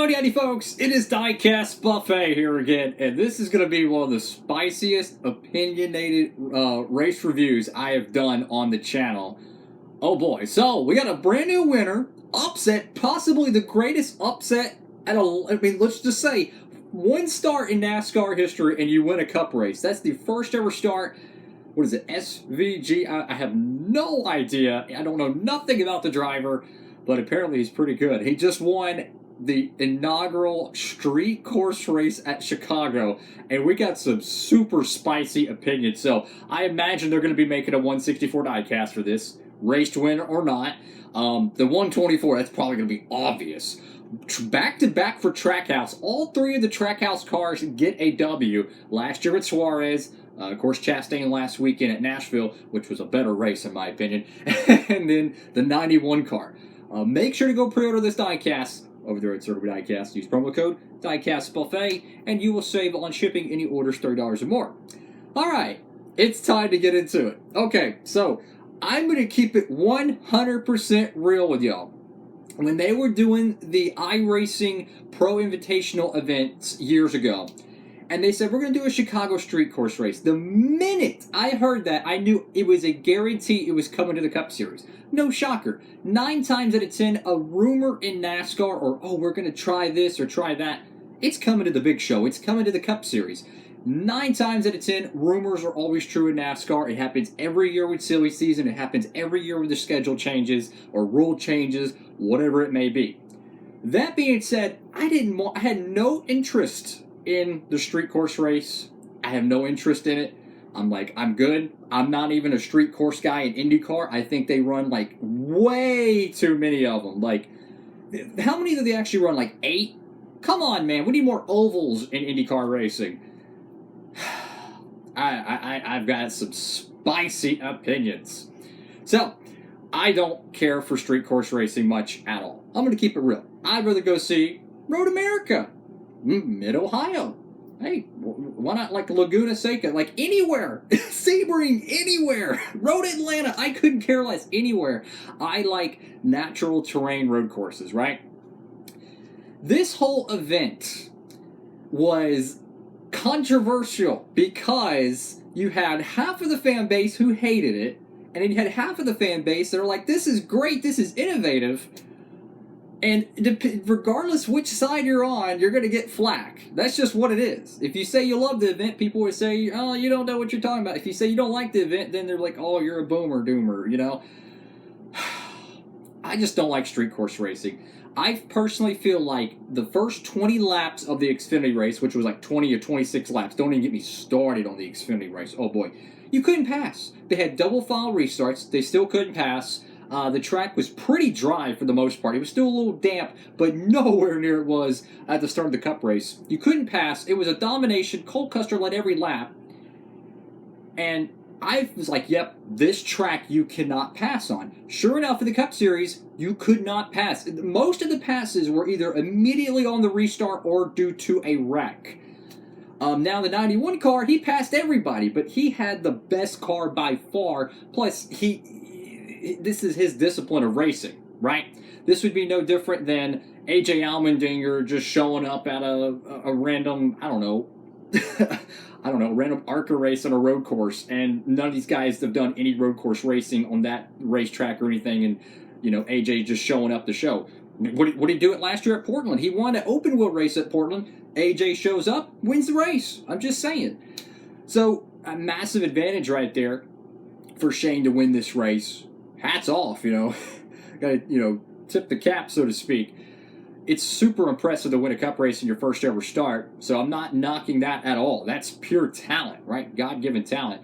Howdy folks, it is Diecastbuffet here again, and this is going to be one of the spiciest opinionated race reviews I have done on the channel. Oh boy, so we got a brand new winner, upset, possibly the greatest upset let's just say, one start in NASCAR history and you win a cup race. That's the first ever start. What is it, SVG? I have no idea. I don't know nothing about the driver, but apparently he's pretty good. He just won the inaugural street course race at Chicago, and we got some super spicy opinions. So I imagine they're going to be making a 164 diecast for this, race to win or not. The 124, that's probably going to be obvious. Back-to-back for Trackhouse. All three of the Trackhouse cars get a W. Last year at Suarez, of course, Chastain last weekend at Nashville, which was a better race in my opinion, and then the 91 car. Make sure to go pre-order this diecast over there at Circle Diecast. Use promo code DIECASTbuffet, and you will save on shipping any orders $30 or more. Alright, it's time to get into it. Okay, so I'm going to keep it 100% real with y'all. When they were doing the iRacing Pro Invitational events years ago, and they said, we're going to do a Chicago street course race. The minute I heard that, I knew it was a guarantee it was coming to the Cup Series. No shocker. 9 times out of 10, a rumor in NASCAR, or, oh, we're going to try this or try that, it's coming to the big show. It's coming to the Cup Series. 9 times out of 10, rumors are always true in NASCAR. It happens every year with silly season. It happens every year with the schedule changes or rule changes, whatever it may be. That being said, I had no interest in the street course race. I have no interest in it. I'm good. I'm not even a street course guy in IndyCar. I think they run, way too many of them. How many do they actually run? 8? Come on, man. We need more ovals in IndyCar racing. I've got some spicy opinions. So, I don't care for street course racing much at all. I'm going to keep it real. I'd rather go see Road America, Mid-Ohio. Hey, why not Laguna Seca? Anywhere. Sebring, anywhere. Road Atlanta, I couldn't care less. Anywhere. I like natural terrain road courses, right? This whole event was controversial because you had half of the fan base who hated it, and then you had half of the fan base that are like, this is great, this is innovative. And regardless which side you're on, you're going to get flack. That's just what it is. If you say you love the event, people will say, oh, you don't know what you're talking about. If you say you don't like the event, then they're like, oh, you're a boomer, doomer, you know? I just don't like street course racing. I personally feel like the first 20 laps of the Xfinity race, which was 20 or 26 laps, don't even get me started on the Xfinity race. Oh boy. You couldn't pass. They had double file restarts. They still couldn't pass. The track was pretty dry for the most part. It was still a little damp, but nowhere near it was at the start of the Cup race. You couldn't pass. It was a domination. Cole Custer led every lap. And I was like, yep, this track you cannot pass on. Sure enough, for the Cup Series, you could not pass. Most of the passes were either immediately on the restart or due to a wreck. Now, the 91 car, he passed everybody, but he had the best car by far. Plus, this is his discipline of racing, right? This would be no different than AJ Allmendinger just showing up at a random, random ARCA race on a road course, and none of these guys have done any road course racing on that racetrack or anything, and, AJ just showing up to show. What did he do it last year at Portland? He won an open wheel race at Portland. AJ shows up, wins the race. I'm just saying. So, a massive advantage right there for Shane to win this race. Hats off, Gotta, tip the cap, so to speak. It's super impressive to win a cup race in your first ever start, so I'm not knocking that at all. That's pure talent, right? God-given talent.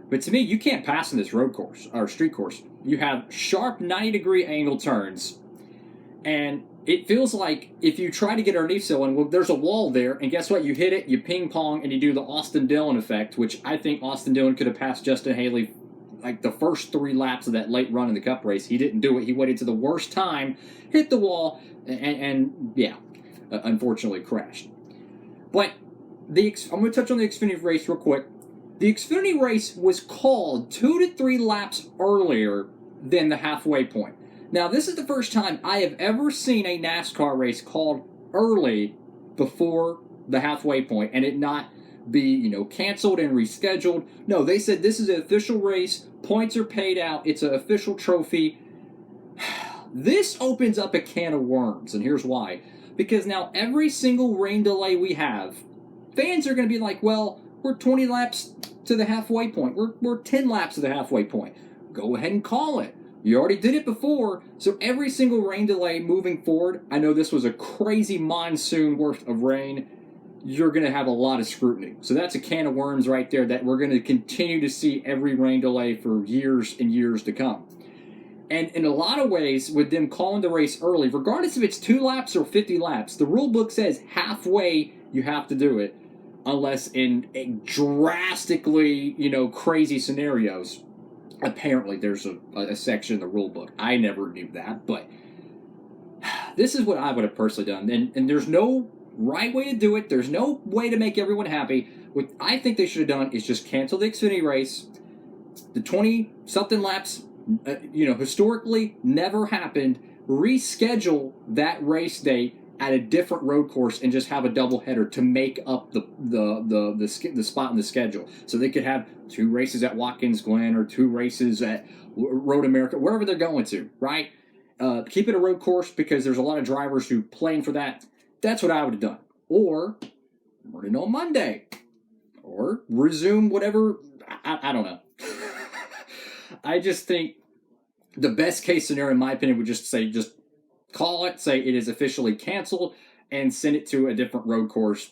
But to me, you can't pass in this road course, or street course. You have sharp 90-degree angle turns, and it feels like if you try to get underneath someone, well, there's a wall there, and guess what? You hit it, you ping-pong, and you do the Austin Dillon effect, which I think Austin Dillon could have passed Justin Haley the first 3 laps of that late run in the Cup race. He didn't do it. He waited to the worst time, hit the wall, and unfortunately crashed. But I'm going to touch on the Xfinity race real quick. The Xfinity race was called 2 to 3 laps earlier than the halfway point. Now, this is the first time I have ever seen a NASCAR race called early before the halfway point and it not be, canceled and rescheduled. No, they said this is an official race. Points are paid out. It's an official trophy. This opens up a can of worms, and here's why. Because now every single rain delay we have, fans are going to be like, well, we're 20 laps to the halfway point. We're 10 laps to the halfway point. Go ahead and call it. You already did it before, so every single rain delay moving forward, I know this was a crazy monsoon worth of rain, you're going to have a lot of scrutiny. So that's a can of worms right there that we're going to continue to see every rain delay for years and years to come. And in a lot of ways, with them calling the race early, regardless if it's 2 laps or 50 laps, the rule book says halfway you have to do it, unless in drastically, crazy scenarios. Apparently, there's a section in the rule book. I never knew that, but this is what I would have personally done. And there's no right way to do it. There's no way to make everyone happy. What I think they should have done is just cancel the Xfinity race. The 20-something laps, historically never happened. Reschedule that race date at a different road course and just have a doubleheader to make up the spot in the schedule. So they could have 2 races at Watkins Glen or 2 races at Road America, wherever they're going to, right? Keep it a road course because there's a lot of drivers who playing for that. That's what I would have done. Or run it on Monday. Or resume whatever. I don't know. I just think the best case scenario, in my opinion, would just call it, say it is officially canceled, and send it to a different road course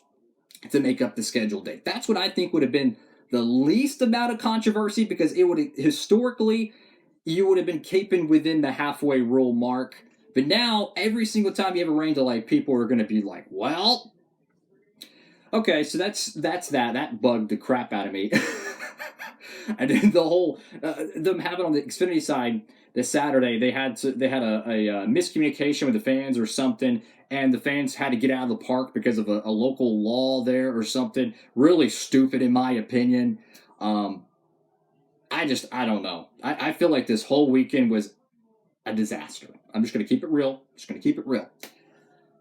to make up the scheduled date. That's what I think would have been the least amount of controversy, because it would have, historically, you would have been keeping within the halfway rule mark. But now, every single time you have a rain delay, people are going to be like, well, okay, so that's that. That bugged the crap out of me. And then the whole, them having on the Xfinity side, this Saturday, they had a miscommunication with the fans or something, and the fans had to get out of the park because of a local law there or something. Really stupid, in my opinion. I don't know. I feel like this whole weekend was a disaster. I'm just going to keep it real.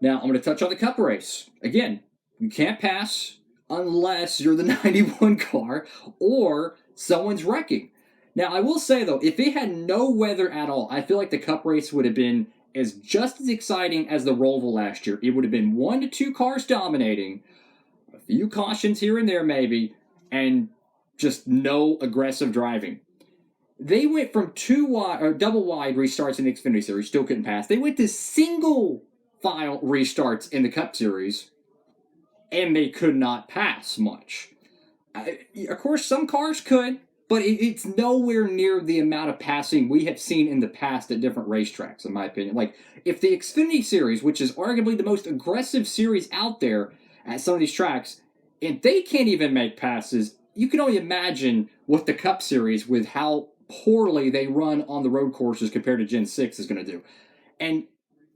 Now, I'm going to touch on the Cup race. Again, you can't pass unless you're the 91 car or someone's wrecking. Now, I will say, though, if it had no weather at all, I feel like the Cup race would have been just as exciting as the Roval last year. It would have been 1 to 2 cars dominating, a few cautions here and there maybe, and just no aggressive driving. They went from double wide restarts in the Xfinity Series, still couldn't pass. They went to single file restarts in the Cup Series, and they could not pass much. Of course, some cars could, but it's nowhere near the amount of passing we have seen in the past at different racetracks, in my opinion. Like, if the Xfinity Series, which is arguably the most aggressive series out there at some of these tracks, if they can't even make passes, you can only imagine what the Cup Series, with how poorly they run on the road courses compared to Gen 6, is going to do. And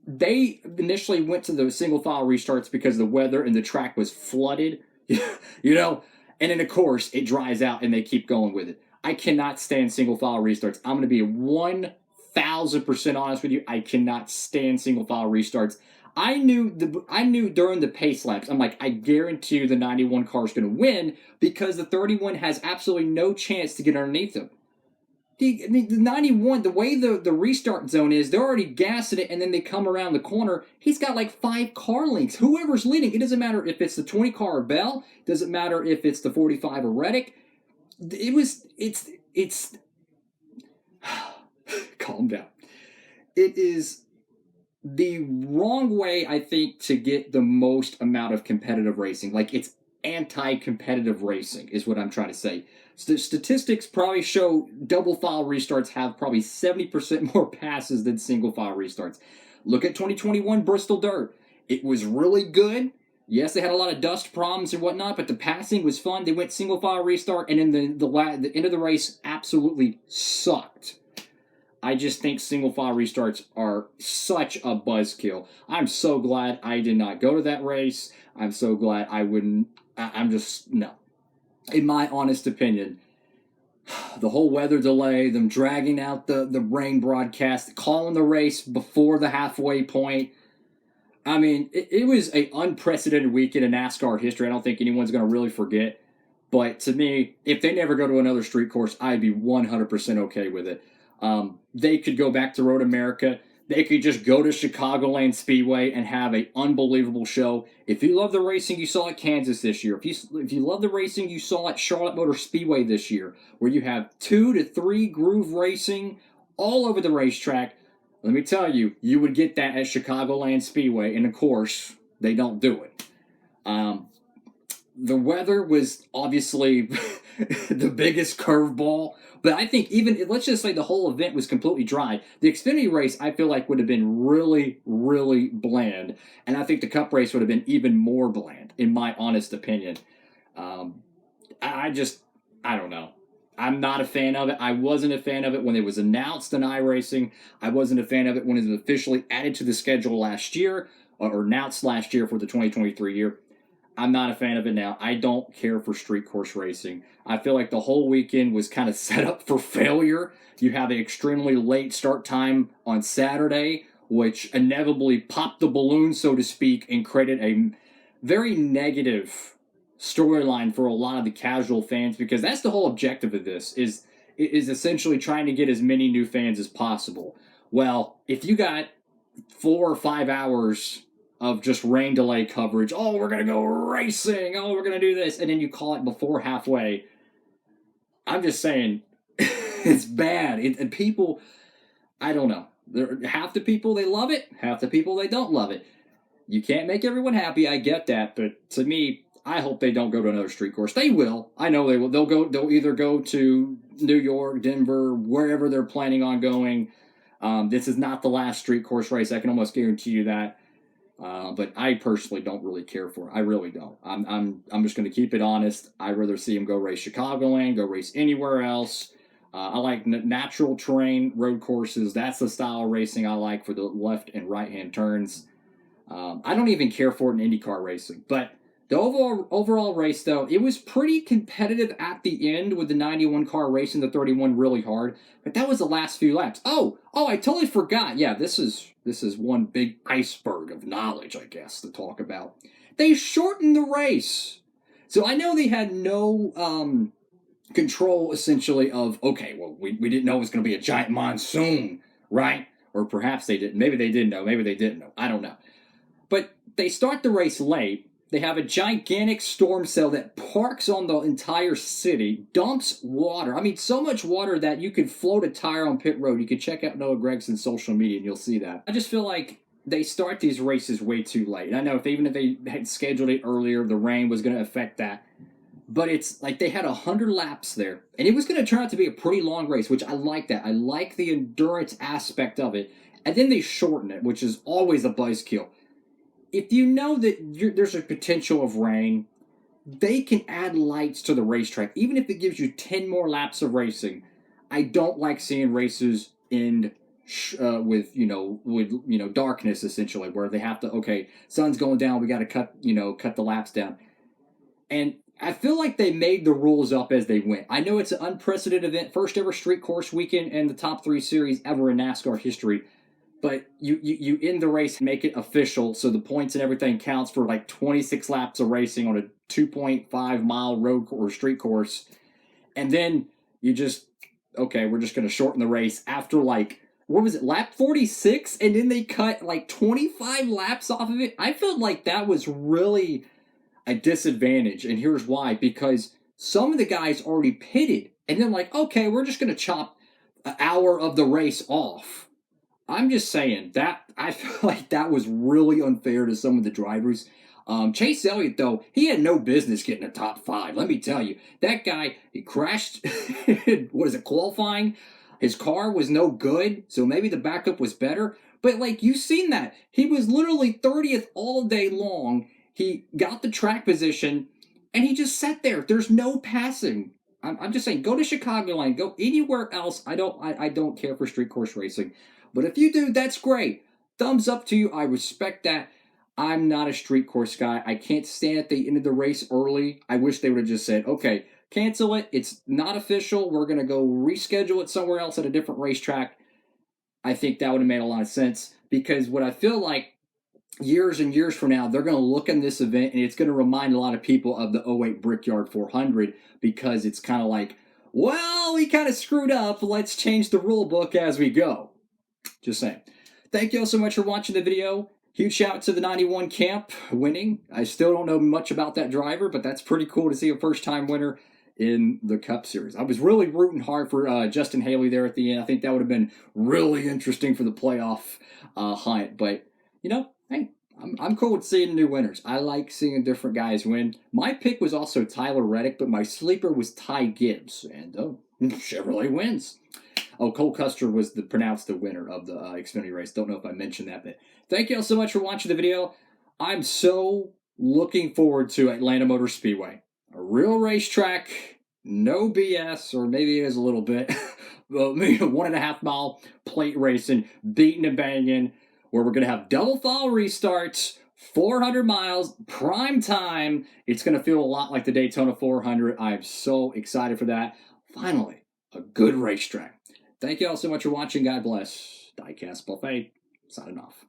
they initially went to the single file restarts because the weather and the track was flooded, and then, of course, it dries out and they keep going with it. I cannot stand single file restarts. I'm going to be 1,000% honest with you. I cannot stand single file restarts. I knew during the pace laps, I'm like, I guarantee you the 91 car is going to win because the 31 has absolutely no chance to get underneath them. The 91, the way the restart zone is, they're already gassing it, and then they come around the corner. He's got like 5 car lengths. Whoever's leading, it doesn't matter if it's the 20 car or Bell. It doesn't matter if it's the 45 or Reddick. It's calm down. It is the wrong way, I think, to get the most amount of competitive racing. Like, it's anti-competitive racing is what I'm trying to say. Statistics probably show double file restarts have probably 70% more passes than single file restarts. Look at 2021 Bristol Dirt. It was really good. Yes, they had a lot of dust problems and whatnot, but the passing was fun. They went single file restart, and then the end of the race absolutely sucked. I just think single file restarts are such a buzzkill. I'm so glad I did not go to that race. I'm so glad I wouldn't. No. In my honest opinion, the whole weather delay, them dragging out the rain broadcast, calling the race before the halfway point, I mean, it was an unprecedented weekend in NASCAR history. I don't think anyone's going to really forget. But to me, if they never go to another street course, I'd be 100% okay with it. They could go back to Road America. They could just go to Chicagoland Speedway and have an unbelievable show. If you love the racing you saw at Kansas this year, if you love the racing you saw at Charlotte Motor Speedway this year, where you have 2 to 3 groove racing all over the racetrack, let me tell you, you would get that at Chicagoland Speedway, and of course, they don't do it. Um, the weather was obviously the biggest curveball, but I think even let's just say the whole event was completely dry. The Xfinity race I feel like would have been really, really bland, and I think the Cup race would have been even more bland, in my honest opinion. Um, I just I don't know. I'm not a fan of it. I wasn't a fan of it when it was announced in iRacing. I wasn't a fan of it when it was officially added to the schedule last year or announced last year for the 2023 year. I'm not a fan of it now. I don't care for street course racing. I feel like the whole weekend was kind of set up for failure. You have an extremely late start time on Saturday, which inevitably popped the balloon, so to speak, and created a very negative storyline for a lot of the casual fans, because that's the whole objective of this is essentially trying to get as many new fans as possible. Well, if you got 4 or 5 hours of just rain delay coverage. Oh, we're going to go racing. Oh, we're going to do this. And then you call it before halfway. I'm just saying, it's bad. And people, I don't know. Half the people, they love it. Half the people, they don't love it. You can't make everyone happy. I get that. But to me, I hope they don't go to another street course. They will. I know they will. They'll either go to New York, Denver, wherever they're planning on going. This is not the last street course race. I can almost guarantee you that. But I personally don't really care for it. I really don't. I'm just going to keep it honest. I'd rather see him go race Chicagoland, go race anywhere else. I like natural terrain road courses. That's the style of racing I like for the left and right hand turns. I don't even care for it in IndyCar racing. But the overall race, though, it was pretty competitive at the end with the 91 car racing the 31 really hard. But that was the last few laps. Oh, I totally forgot. Yeah, this is one big iceberg of knowledge, I guess, to talk about. They shortened the race. So I know they had no control, essentially, of, okay, well, we didn't know it was going to be a giant monsoon, right? Or perhaps they didn't. Maybe they did know. Maybe they didn't know. I don't know. But they start the race late. They have a gigantic storm cell that parks on the entire city, dumps water. I mean, so much water that you could float a tire on pit road. You could check out Noah Gregson's social media and you'll see that. I just feel like they start these races way too late. And I know even if they had scheduled it earlier, the rain was going to affect that. But it's like they had 100 laps there. And it was going to turn out to be a pretty long race, which I like that. I like the endurance aspect of it. And then they shorten it, which is always a buzzkill. If you know that there's a potential of rain, they can add lights to the racetrack, even if it gives you 10 more laps of racing. I don't like seeing races end with darkness, essentially, where they have to, okay, sun's going down, we got to cut the laps down. And I feel like they made the rules up as they went. I know it's an unprecedented event, first ever street course weekend and the top 3 series ever in NASCAR history. But you end the race, make it official, so the points and everything counts for like 26 laps of racing on a 2.5 mile road or street course. And then you just, okay, we're just going to shorten the race after like, what was it, lap 46? And then they cut like 25 laps off of it. I felt like that was really a disadvantage. And here's why. Because some of the guys already pitted. And then like, okay, we're just going to chop an hour of the race off. I'm just saying that I feel like that was really unfair to some of the drivers. Chase Elliott, though, he had no business getting a top 5. Let me tell you, that guy, he crashed. What is it, qualifying? His car was no good, so maybe the backup was better. But like you've seen that, he was literally 30th all day long. He got the track position, and he just sat there. There's no passing. I'm just saying, go to Chicagoland, go anywhere else. I don't care for street course racing. But if you do, that's great. Thumbs up to you. I respect that. I'm not a street course guy. I can't stand at the end of the race early. I wish they would have just said, okay, cancel it. It's not official. We're going to go reschedule it somewhere else at a different racetrack. I think that would have made a lot of sense, because what I feel like years and years from now, they're going to look in this event and it's going to remind a lot of people of the '08 Brickyard 400 because it's kind of like, well, we kind of screwed up. Let's change the rule book as we go. Just saying. Thank you all so much for watching the video. Huge shout out to the 91 Camp winning. I still don't know much about that driver, but that's pretty cool to see a first-time winner in the Cup Series. I was really rooting hard for Justin Haley there at the end. I think that would have been really interesting for the playoff hunt. But, you know, hey, I'm cool with seeing new winners. I like seeing different guys win. My pick was also Tyler Reddick, but my sleeper was Ty Gibbs. And Chevrolet wins. Oh, Cole Custer was pronounced the winner of the Xfinity race. Don't know if I mentioned that, but thank you all so much for watching the video. I'm so looking forward to Atlanta Motor Speedway. A real racetrack, no BS, or maybe it is a little bit. Maybe a 1.5 mile plate racing, beating and banging, where we're going to have double fall restarts, 400 miles, prime time. It's going to feel a lot like the Daytona 400. I'm so excited for that. Finally, a good racetrack. Thank you all so much for watching. God bless. Diecast Buffet, signing off.